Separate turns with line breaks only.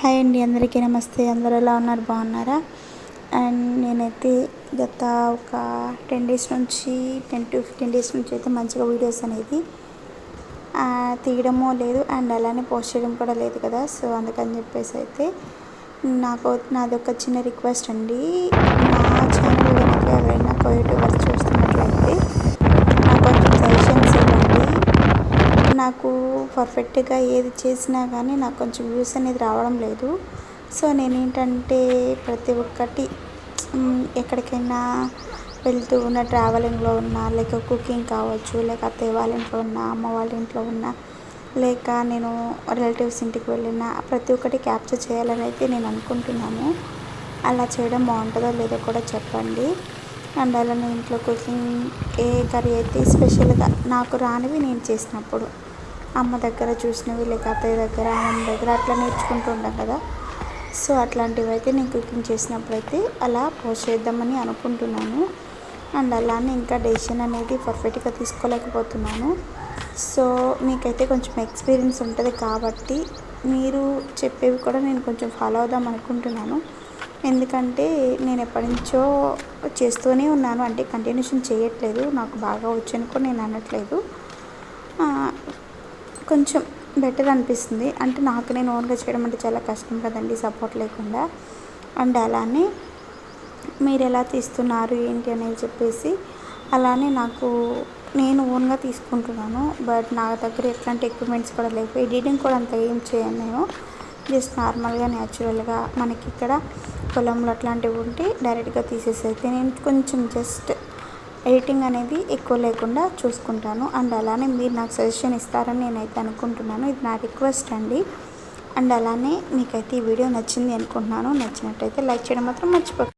Hi అండి, అందరికీ నమస్తే. అందరూ ఎలా ఉన్నారు? బాగున్నారా? అండ్ నేనైతే గత ఒక 10 డేస్ నుంచి 10 to 15 డేస్ నుంచి అయితే మంచిగా వీడియోస్ అనేది తీయడమో లేదు అండ్ అలానే పోస్ట్ చేయడం కూడా లేదు కదా. సో అందుకని చెప్పేసి అయితే నాది ఒక చిన్న రిక్వెస్ట్ అండి. నా ఛానల్ కనుక ఎవరైనా యూట్యూబర్స్ చూస్తున్నట్లయితే నాకు కొంచెం సజెషన్స్ ఇవ్వండి. నాకు పర్ఫెక్ట్గా ఏది చేసినా కానీ నాకు కొంచెం వ్యూస్ అనేది రావడం లేదు. సో నేనేంటంటే ప్రతి ఒక్కటి ఎక్కడికైనా వెళ్తూ ఉన్న ట్రావెలింగ్లో ఉన్నా, లేక కుకింగ్ కావచ్చు, లేక అత్తయ్య వాళ్ళ ఇంట్లో ఉన్నా, అమ్మ వాళ్ళ ఇంట్లో ఉన్నా, లేక నేను రిలేటివ్స్ ఇంటికి వెళ్ళినా ప్రతి ఒక్కటి క్యాప్చర్ చేయాలని అయితే నేను అనుకుంటున్నాను. అలా చేయడం బాగుంటుందో లేదో కూడా చెప్పండి. అండ్ అలానే ఇంట్లో కుకింగ్ ఏ కర్రీ అయితే స్పెషల్గా నాకు రానివి నేను చేసినప్పుడు అమ్మ దగ్గర చూసినవి, లేక అత్తయ్య దగ్గర, అమ్మ దగ్గర అట్లా నేర్చుకుంటూ ఉంటాం కదా. సో అట్లాంటివి అయితే నేను కుకింగ్ చేసినప్పుడు అయితే అలా పోస్ట్ చేద్దామని అనుకుంటున్నాను. అండ్ అలానే ఇంకా డెసిషన్ అనేది పర్ఫెక్ట్గా తీసుకోలేకపోతున్నాను. సో మీకైతే కొంచెం ఎక్స్పీరియన్స్ ఉంటుంది కాబట్టి మీరు చెప్పేవి కూడా నేను కొంచెం ఫాలో అవుదాం అనుకుంటున్నాను. ఎందుకంటే నేను ఎప్పటి నుంచో చేస్తూనే ఉన్నాను, అంటే కంటిన్యూషన్ చేయట్లేదు. నాకు బాగా వచ్చని కూడా నేను అనట్లేదు. కొంచెం బెటర్ అనిపిస్తుంది. అంటే నాకు నేను ఓన్గా చేయడం అంటే చాలా కష్టం కదండి, సపోర్ట్ లేకుండా. అండ్ అలానే మీరు ఎలా తీస్తున్నారు ఏంటి అనేది చెప్పేసి, అలానే నేను ఓన్గా తీసుకుంటున్నాను. బట్ నా దగ్గర ఎట్లాంటి ఎక్విప్మెంట్స్ కూడా లేవు. ఎడిటింగ్ కూడా అంత ఏం చేయను నేను. జస్ట్ నార్మల్గా న్యాచురల్గా మనకి ఇక్కడ పొలంలో అట్లాంటివి ఉంటే డైరెక్ట్గా తీసేసి నేను కొంచెం జస్ట్ ఎడిటింగ్ అనేది ఎక్కువ లేకుండా చూసుకుంటాను. అండ్ అలానే మీరు నాకు సజెషన్ ఇస్తారని నేనైతే అనుకుంటున్నాను. ఇది నా రిక్వెస్ట్ అండి. అండ్ అలానే మీకైతే ఈ వీడియో నచ్చింది అనుకుంటున్నాను. నచ్చినట్టయితే లైక్ చేయడం మాత్రం మర్చిపోకండి.